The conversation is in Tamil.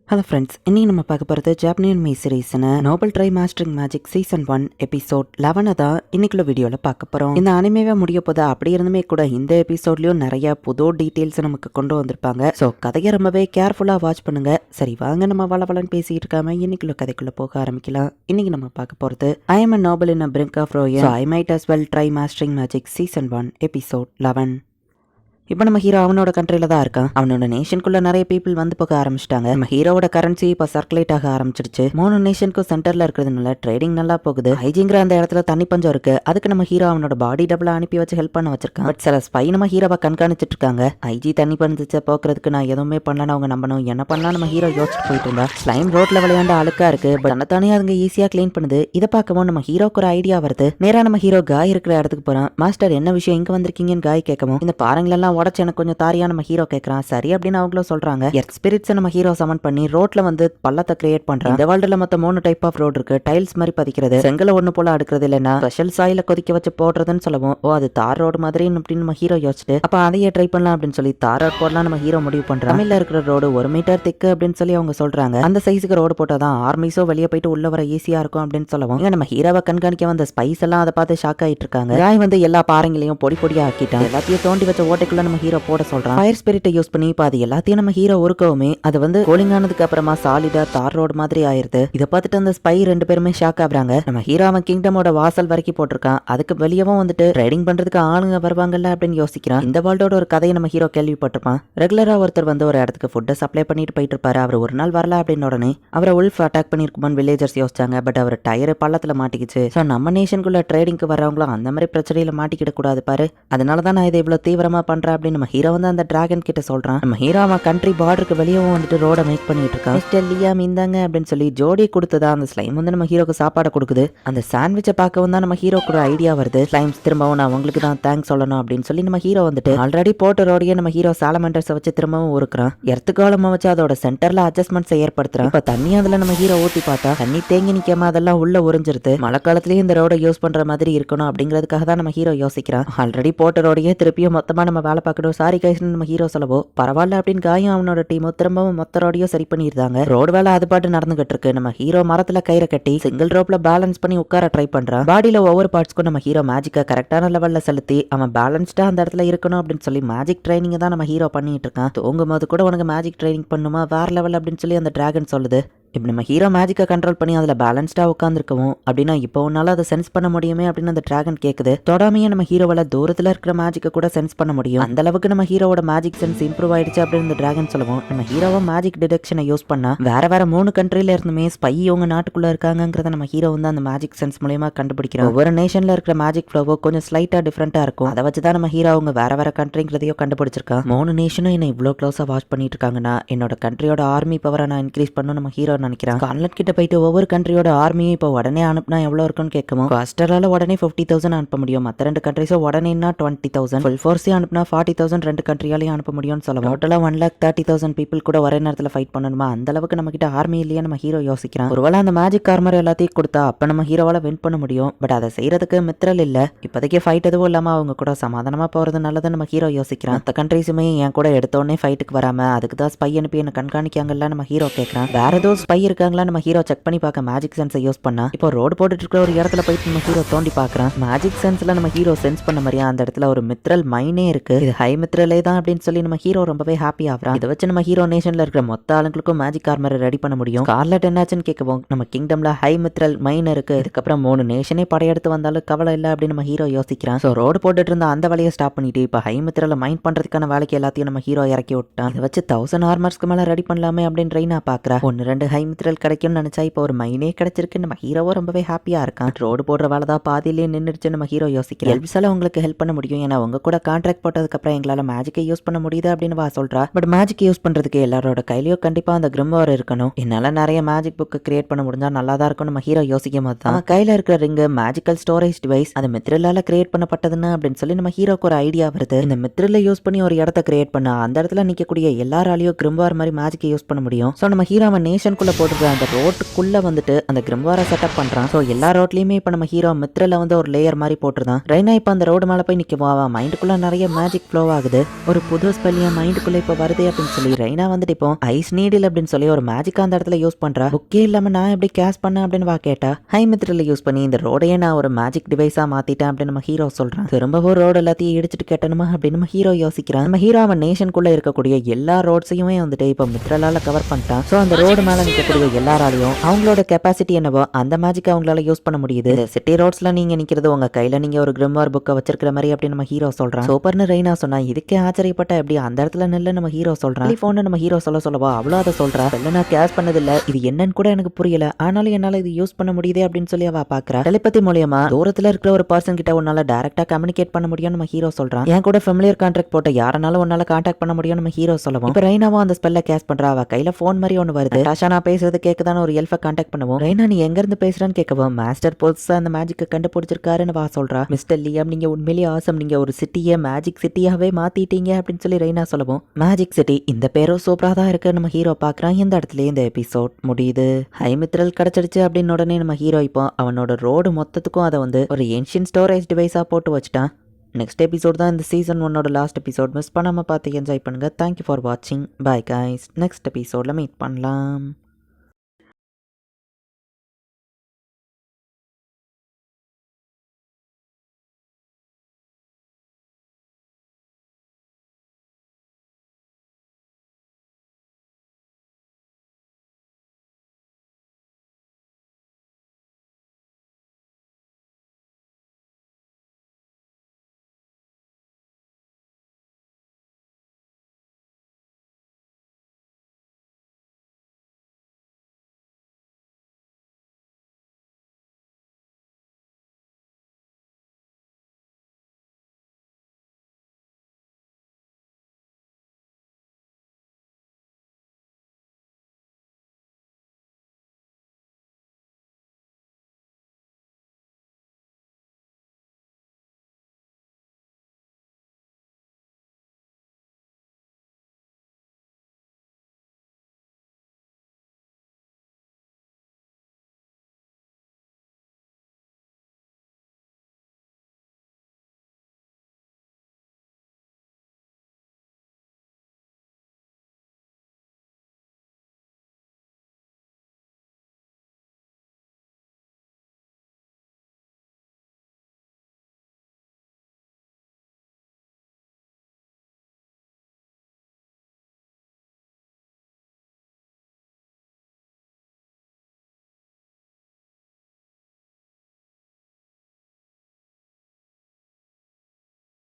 ஹலோ ஃப்ரெண்ட்ஸ், இன்னைக்கு நம்ம பார்க்க போகிறது ஜாப்பனியன் மீ சீரீஸ்னு noble try mastering magic season 1 episode 11 தான் இன்னைக்குள்ள வீடியோவில் பார்க்க போகிறோம். இந்த அனிமேவே முடிய போது அப்படி இருந்துமே கூட இந்த எபிசோட்லயும் நிறைய புது டீட்டெயில்ஸ் நமக்கு கொண்டு வந்திருப்பாங்க. ஸோ கதையை ரொம்பவே கேர்ஃபுல்லாக வாட்ச் பண்ணுங்க. சரி வாங்க நம்ம வளவலன்னு பேசிட்டு இருக்காம இன்னைக்குள்ள கதைக்குள்ள போக ஆரம்பிக்கலாம். இன்னைக்கு நம்ம பார்க்க போகிறது I am a noble in a brink of ruin, so I might as well try mastering magic season 1 episode 11. இப்போ நம்ம ஹீரோ அவனோட கண்ட்ரில தான் இருக்கான். அவனோட நேஷனுக்குள்ள நிறைய பீப்புள் வந்து போக ஆரம்பிச்சிட்டாங்க. நம்ம ஹீரோவோட கரன்சி இப்போ சர்க்குலேட் ஆக ஆரம்பிச்சிருச்சு. 3 நேஷனுக்கும் சென்டர்ல இருக்கிறதுனால ட்ரேடிங் நல்லா போகுது. ஐஜிங்கிற அந்த இடத்துல தண்ணி பஞ்சம் இருக்கு. அதுக்கு நம்ம ஹீரோ அவனோட பாடி டபுள் அனுப்பி வச்சு ஹெல்ப் பண்ண வச்சிருக்கான். பட் சில ஸ்பை நம்ம ஹீரோவை கண்காணிச்சிட்டு இருக்காங்க. ஐஜி தண்ணி பஞ்சத்தை போக்குறதுக்கு நான் எதுவுமே பண்ணணும் அவங்க நம்பணும் என்ன பண்ணா நம்ம ஹீரோ யோசிச்சுட்டு போயிட்டு இருந்தா. ஸ்லைம் ரோட்ல விளையாண்ட அழுக்கா இருக்கு. பட் தன்னைத்தானே அதுங்க ஈஸியா கிளீன் பண்ணுது. இதை பார்க்கவும் நம்ம ஹீரோக்கு ஒரு ஐடியா வருது. நேரா நம்ம ஹீரோ காய் இருக்கிற இடத்துக்கு போறான். மாஸ்டர் என்ன விஷயம் இங்க வந்திருக்கீங்கன்னு காய் கேட்கவும் இந்த பாறைங்களெல்லாம் உடச்சு எனக்கு கொஞ்சம் நம்ம ஹீரோ கேக்குறான். சரி அப்படின்னு அவங்களும் சொல்றாங்க. எர்த் ஸ்பிரிட்ஸ் நம்ம ஹீரோ சமன் பண்ணி ரோட்ல வந்து பள்ளத்தை கிரியேட் பண்றான். இந்த வேர்ல்டுல மொத்தம் 3 டைப் ஆஃப் ரோட் இருக்கு. டைல்ஸ் மாதிரி பதிக்கிறது, செங்கல ஒண்ணு போல அடுக்கிறது, இல்லைன்னா ஸ்பெஷல் சாயில கொதிக்க வச்சு போடுறதுன்னு சொல்லவும் ஓ அது தார் ரோடு மாதிரி அப்படின்னு நம்ம ஹீரோ யோசிச்சுட்டு அப்ப அதையே ட்ரை பண்ணலாம் அப்படின்னு சொல்லி தார் ரோட் போடலாம் நம்ம ஹீரோ முடிவு பண்றான். தமிழ்ல இருக்கிற ரோடு 1 மீட்டர் திக்கு அப்படின்னு சொல்லி அவங்க சொல்றாங்க. அந்த சைஸுக்கு ரோடு போட்டாதான் ஆர்மிஸோ வெளியே போயிட்டு உள்ள வர ஈஸியா இருக்கும் அப்படின்னு சொல்லவும் இங்க நம்ம ஹீரோவை கண்காணிக்க வந்த ஸ்பைஸ் எல்லாம் அதை பார்த்து ஷாக் ஆயிட்டு இருக்காங்க. ராய் வந்து எல்லா பாறைங்களையும் பொடி பொடியா ஆக்கிட்டான். எல்லாத்தையும் தோண்டி வச்ச ஓட்டைக்குள்ள நம்ம ஹீரோ போட சொல்றான். ஃபயர் ஸ்பிரிட்டை யூஸ் பண்ணி இப்ப அது எல்லாத்தையும் நம்ம ஹீரோ ஒருக்கவுமே அது வந்து கூலிங் ஆனதுக்கு அப்புறமா சாலிடா தார் ரோடு மாதிரி ஆயிருது. இதை பார்த்துட்டு அந்த ஸ்பை 2 பேருமே ஷாக் ஆகுறாங்க. நம்ம ஹீரோ அவன் கிங்டமோட வாசல் வரைக்கும் போட்டிருக்கான். அதுக்கு வெளியவும் வந்துட்டு ரைடிங் பண்றதுக்கு ஆளுங்க வருவாங்கல்ல அப்படின்னு யோசிக்கிறான். இந்த வேர்ல்டோட ஒரு கதையை நம்ம ஹீரோ கேள்விப்பட்டிருப்பான். ரெகுலரா ஒருத்தர் வந்து ஒரு இடத்துக்கு ஃபுட்டை சப்ளை பண்ணிட்டு போயிட்டு இருப்பாரு. அவர் ஒரு நாள் வரல அப்படின்னு உடனே அவரை உல்ஃப் அட்டாக் பண்ணிருக்குமான்னு வில்லேஜர்ஸ் யோசிச்சாங்க. பட் அவர் டயர் பள்ளத்துல மாட்டிக்கிச்சு. ஸோ நம்ம நேஷனுக்குள்ள ட்ரேடிங்க்கு வரவங்களும் அந்த மாதிரி பிரச்சனையில மாட்டிக்கிட கூடாது பாரு. அதனாலதான் நான் இதை இவ்வளவு தீவிரமா பண்றேன் அப்படின்னு நம்ம ஹீரோ வந்து அந்த டிராகன் கிட்ட சொல்றான். நம்ம ஹீரோ அவன் கண்ட்ரி பார்டருக்கு வெளியவும் வந்துட்டு ரோட மேக் பண்ணிட்டு இருக்கான். மிஸ்டர் லியாம் இந்தாங்க அப்படின்னு சொல்லி ஜோடி கொடுத்ததா அந்த ஸ்லைம் வந்து நம்ம ஹீரோக்கு சாப்பாடு கொடுக்குது. அந்த சாண்ட்விச்சை பார்க்கவும் தான் நம்ம ஹீரோக்கு ஒரு ஐடியா வருது. ஸ்லைம்ஸ் திரும்பவும் நான் அவங்களுக்கு தான் தேங்க்ஸ் சொல்லணும் அப்படின்னு சொல்லி நம்ம ஹீரோ வந்துட்டு ஆல்ரெடி போட்ட ரோடையே நம்ம ஹீரோ சாலமெண்டர்ஸை வச்சு திரும்பவும் ஊருக்குறான். எர்த்துக்காலமா வச்சு அதோட சென்டர்ல அட்ஜஸ்ட்மெண்ட்ஸ் ஏற்படுத்துறான். இப்ப தண்ணி அதுல நம்ம ஹீரோ ஊத்தி பார்த்தா தண்ணி தேங்கி நிக்காம அதெல்லாம் உள்ள உறிஞ்சிருது. மழை காலத்திலேயே இந்த ரோட யூஸ் பண்ற மாதிரி இருக்கணும் அப்படிங்கிறதுக்காக தான் நம்ம ஹீரோ யோசிக்கிறான். ஆல்ரெடி போட்ட ரோடையே திருப்பியும் மொத்தமா நம்ம வேலை பார்க்கணும் சாரி கைஸ் நம்ம ஹீரோ சொல்லவோ பரவாயில்ல அப்படின்னு காயம் அவனோட டீமோ திரும்பவும் மொத்த ரோடையும் சரி பண்ணிருந்தாங்க. ரோடு வேலை அது பாட்டு நடந்துகிட்டு இருக்கு. நம்ம ஹீரோ மரத்துல கயிறை கட்டி சிங்கிள் ரோப்ல பேலன்ஸ் பண்ணி உட்கார ட்ரை பண்றான். பாடியில ஒவ்வொரு பார்ட்ஸ்க்கும் நம்ம ஹீரோ மேஜிக்கை கரெக்டான லெவல்ல செலுத்தி அவன் பேலன்ஸ்டா அந்த இடத்துல இருக்கணும் அப்படின்னு சொல்லி மேஜிக் ட்ரைனிங் தான் நம்ம ஹீரோ பண்ணிட்டு இருக்கான். தூங்கும் போது கூட உனக்கு மேஜிக் ட்ரைனிங் பண்ணுமா வேற லெவல் அப்படின்னு சொல்லி அந்த டிராகன் சொல்லுது. இப்ப நம்ம ஹீரோ மேஜிக்கை கண்ட்ரோல் பண்ணி அதுல பேலன்ஸ்டா உட்காந்துருக்கவும் அப்படின்னா இப்போ உன்னால அதை சென்ஸ் பண்ண முடியுமே அப்படின்னு அந்த டிராகன் கேக்குது. தொடாமையே நம்ம ஹீரோவால தூரத்துல இருக்கிற மேஜிக்கை கூட சென்ஸ் பண்ண முடியும். அந்த அளவுக்கு நம்ம ஹீரோவோட மேஜிக் சென்ஸ் இம்ப்ரூவ் ஆயிடுச்சு அப்படின்னு இந்த டிராகன் சொல்லவும் நம்ம ஹீரோவா மேஜிக் டிடெக்ஷனை யூஸ் பண்ணா வேற 3 கண்ட்ரில இருந்துமே ஸ்பை உங்க நாட்டுக்குள்ள இருக்காங்கிறத நம்ம ஹீரோ வந்து அந்த மேஜிக் சென்ஸ் மூலமா கண்டுபிடிக்கிறோம். ஒவ்வொரு நேஷன்ல இருக்கிற மேஜிக் ஃப்ளோவோ கொஞ்சம் ஸ்லைட்டா டிஃபரெண்டா இருக்கும். அதை வச்சுதான் நம்ம ஹீரோ அவங்க வேற கண்ட்ரிங்கிறதையோ கண்டுபிடிச்சிருக்கான். 3 நேஷனும் என்ன இவ்வளவு க்ளோஸா வாட்ச் பண்ணிட்டு இருக்காங்கன்னா என்னோட கண்ட்ரியோட ஆர்மி பவரை நான் இன்க்ரீஸ் பண்ணணும் நம்ம ஹீரோ நினைக்கிறான். கான்லட் கிட்ட போயிட்டு ஒவ்வொரு கண்ட்ரியோட ஆர்மியை இப்போ உடனே அனுப்புனா எவ்வளவு இருக்குன்னு கேட்கவும் காஸ்டரால உடனே 50,000 அனுப்ப முடியும். மற்ற 2 கண்ட்ரிஸோ உடனேனா 20,000, ஃபுல் ஃபோர்ஸையும் அனுப்புனா 40,000 2 கண்ட்ரியாலையும் அனுப்ப முடியும்னு சொல்லலாம். டோட்டலா 1,30,000 பீப்புள் கூட ஒரே நேரத்தில் ஃபைட் பண்ணணுமா அந்த அளவுக்கு நம்ம கிட்ட ஆர்மி இல்லையா நம்ம ஹீரோ யோசிக்கிறான். ஒருவேளை அந்த மேஜிக் ஆர்மர் எல்லாத்தையும் கொடுத்தா அப்ப நம்ம ஹீரோவால வின் பண்ண முடியும். பட் அதை செய்யறதுக்கு மித்ரல் இல்ல. இப்போதைக்கு ஃபைட் எதுவும் இல்லாம அவங்க கூட சமாதானமா போறது நல்லது நம்ம ஹீரோ யோசிக்கிறான். மற்ற கண்ட்ரிஸுமே என் கூட எடுத்தோடனே ஃபைட்டுக்கு வராம அதுக்கு தான் ஸ்பை அனுப்பி என்ன கண்காணிக்காங்கல்ல நம்ம ஹீரோ கேட்கறான். வேற ஏதோ ஸ்பை இருக்காங்களா நம்ம ஹீரோ செக் பண்ணி பார்க்க மேஜிக் சென்ஸை யூஸ் பண்ணா இப்போ ரோடு போட்டுட்டு இருக்கிற ஒரு இடத்துல போயிட்டு நம்ம ஹீரோ தோண்டி பார்க்கறான். மேஜிக் சென்ஸ்ல நம்ம ஹீரோ சென்ஸ் பண்ண மாதிரியா அந்த இடத்துல ஒரு மித்ரல் மைனே இருக்கு. இது ஹை மித்ரலே தான் அப்படின்னு சொல்லி நம்ம ஹீரோ ரொம்பவே ஹாப்பி ஆகுறான். இதை வச்சு நம்ம ஹீரோ நேஷன்ல இருக்கிற மொத்த ஆளுங்களுக்கும் மேஜிக் ஆர்மரை ரெடி பண்ண முடியும். ஸ்கார்லட் என்னாச்சுன்னு கேட்கவும் நம்ம கிங்டம்ல ஹை மித்ரல் மைன் இருக்கு. இதுக்கப்புறம் 3 நேஷனே படையெடுத்து வந்தாலும் கவலை இல்லை அப்படின்னு நம்ம ஹீரோ யோசிக்கிறான். ஸோ ரோடு போட்டுட்டு இருந்த அந்த வேலையை ஸ்டாப் பண்ணிட்டு இப்போ ஹை மித்ரல மைன் பண்றதுக்கான வேலைக்கு எல்லாத்தையும் நம்ம ஹீரோ இறக்கி விட்டான். இதை வச்சு 1000 ஆர்மர்ஸ்க்கு மேல ரெடி பண்ணலாமே அப்படின்னு ரெய்னா பாக்குறா. 1-2 ஹை மித்ரல் கிடைக்கும்னு நினைச்சா இப்போ ஒரு மைனே கிடைச்சிருக்கு. நம்ம ஹீரோவோ ரொம்பவே ஹாப்பியா இருக்கான். ரோடு போடுற வேலை தான் பாதியிலேயே நின்றுச்சு நம்ம ஹீரோ யோசிக்கிறேன். எல்பிஸால உங்களுக்கு ஹெல்ப் பண்ண முடியும். ஏன்னா உங்க கூட கான்ட்ராக்ட் போட்டதுக்கு அப்புறம் எங்களால மேஜிக்கை யூஸ் பண்ண முடியுது அப்படின்னு வா சொல்றா. பட் மேஜிக் யூஸ் பண்றதுக்கு எல்லாரோட கையிலயும் கண்டிப்பா அந்த கிரிம்வார் இருக்கணும். என்னால நிறைய மேஜிக் புக் கிரியேட் பண்ண முடிஞ்சா நல்லா தான் இருக்கும் நம்ம ஹீரோ யோசிக்கும் போது தான் கையில இருக்கிற ரிங்கு மேஜிக்கல் ஸ்டோரேஜ் டிவைஸ் அது மித்ரலால கிரியேட் பண்ணப்பட்டதுன்னு அப்படின்னு சொல்லி நம்ம ஹீரோக்கு ஒரு ஐடியா வருது. இந்த மித்ரல யூஸ் பண்ணி ஒரு இடத்த கிரியேட் பண்ணா அந்த இடத்துல நிக்கக்கூடிய எல்லாராலையும் கிரிம்வார் மாதிரி மேஜிக்கை யூஸ் பண்ண முடியும். சோ நம்ம ஹீரோ அவன் நேஷனுக்குள்ள போட்டுருக்க அந்த ரோட்டுக்குள்ள வந்துட்டு அந்த கிரிம்வாரை செட்டப் பண்றான். ஸோ எல்லா ரோட்லயுமே இப்போ நம்ம ஹீரோ மித்ரல வந்து ஒரு லேயர் மாதிரி போட்டுருந்தான். ரெய்னா இப்போ அந்த ரோடு மேலே போய் நிற்கவா மைண்டுக்குள்ள நிறைய மேஜிக் ஃப்ளோ ஆகுது. ஒரு புது ஸ்பெல் என் மைண்டுக்குள்ள இப்போ வருது அப்படின்னு சொல்லி ரெய்னா வந்துட்டு இப்போ ஐஸ் நீடில் அப்படின்னு சொல்லி ஒரு மேஜிக் அந்த இடத்துல யூஸ் பண்றா. புக்கே இல்லாம நான் எப்படி கேஷ் பண்ணேன் அப்படின்னு வா கேட்டா. ஹை மித்ரல யூஸ் பண்ணி இந்த ரோடையே நான் ஒரு மேஜிக் டிவைஸா மாத்திட்டேன் அப்படின்னு நம்ம ஹீரோ சொல்றான். திரும்பவும் ரோடு எல்லாத்தையும் இடிச்சிட்டு கேட்டணுமா அப்படின்னு நம்ம ஹீரோ யோசிக்கிறான். நம்ம ஹீரோ அவன் நேஷனுக்குள்ள இருக்கக்கூடிய எல்லா ரோட்ஸையுமே வந்துட்டு இப்போ மித்ரலால கவர் பண்ணிட்டான். ஸோ அந்த ரோடு மேல நிற்கக்கூடிய எல்லாராலையும் அவங்களோட கெப்பாசிட்டி என்னவோ அந்த மேஜிக் அவங்களால யூஸ் பண்ண முடியுது. சிட்டி ரோட்ஸ்ல நீங்க நிக்கிறது உங்க கையில நீங்க ஒரு கிரிம்வார் புக்கை வச்சிருக்கிற மாதிரி அப்படின்னு நம்ம ஹீரோ சொல்றான். சூப்பர்னு ரெய்னா சொன்னா. இதுக்கே ஆச்சரியப்பட்ட எப்படி அந்த இடத்துல நில்ல நம்ம ஹீரோ சொல்றான். டெலிஃபோன் நம்ம ஹீரோ சொல்லவா அவ்வளோ அதை சொல்றா. நான் கேஷ் பண்ணதில்ல, இது என்னன்னு கூட எனக்கு புரியல, ஆனாலும் என்னால இது யூஸ் பண்ண முடியுது அப்படின்னு சொல்லி அவ பாக்குறா. டெலிபதி மூலியமா தூரத்துல இருக்கிற ஒரு பர்சன் கிட்ட உன்னால டைரக்டா கம்யூனிகேட் பண்ண முடியும் நம்ம ஹீரோ சொல்றான். என் கூட ஃபெமிலியர் கான்ட்ராக்ட் போட்ட யாரனாலும் உன்னால கான்டாக்ட் பண்ண முடியும் நம்ம ஹீரோ சொல்லவும். இப்ப ரெய்னாவும் அந்த ஸ்பெல்ல கேஷ் பண்றா. அவ கையில போன் மாதிரி ஒன்னு வருது. டாஷா நான் பேசுறது கேக்குதான்னு ஒரு எல்ஃபை கான்டாக்ட் பண்ணுவோம். ரெய்னா நீ எங்க இருந்து பேசுறான்னு கேட்கவும் மாஸ்டர் புதுசா அந்த மேஜிக் கண்டுபிடிச்சிருக்காருன்னு வா சொல்றா. மிஸ்டர் லியம் நீங்க உண்மையிலேயே ஆசம், நீங்க ஒரு சிட்டியை மேஜிக் சிட்டியாவே மாத்திட்டீங்க அப்படின்னு சொல்லி ரெய்னா சொல்லவும். மேஜிக் சிட்டி இந்த பேரும் சூப்பரா தான் இருக்கு நம்ம ஹீரோ பாக்குறான். இந்த இடத்துல இந்த எபிசோட் முடியுது. ஹை மித்ரல் கிடைச்சிடுச்சு அப்படின்னு உடனே நம்ம ஹீரோ இப்போ அவனோட ரோடு மொத்தத்துக்கும் அதை வந்து ஒரு ஏன்ஷியன் ஸ்டோரேஜ் டிவைஸா போட்டு வச்சுட்டான். நெக்ஸ்ட் எபிசோட் தான் இந்த சீசன் 1 லாஸ்ட் எபிசோட். மிஸ் பண்ணாம பார்த்து என்ஜாய் பண்ணுங்க. தேங்க்யூ ஃபார் வாட்சிங். Bye guys. நெக்ஸ்ட் எபிசோட்ல மீட் பண்ணலாம்.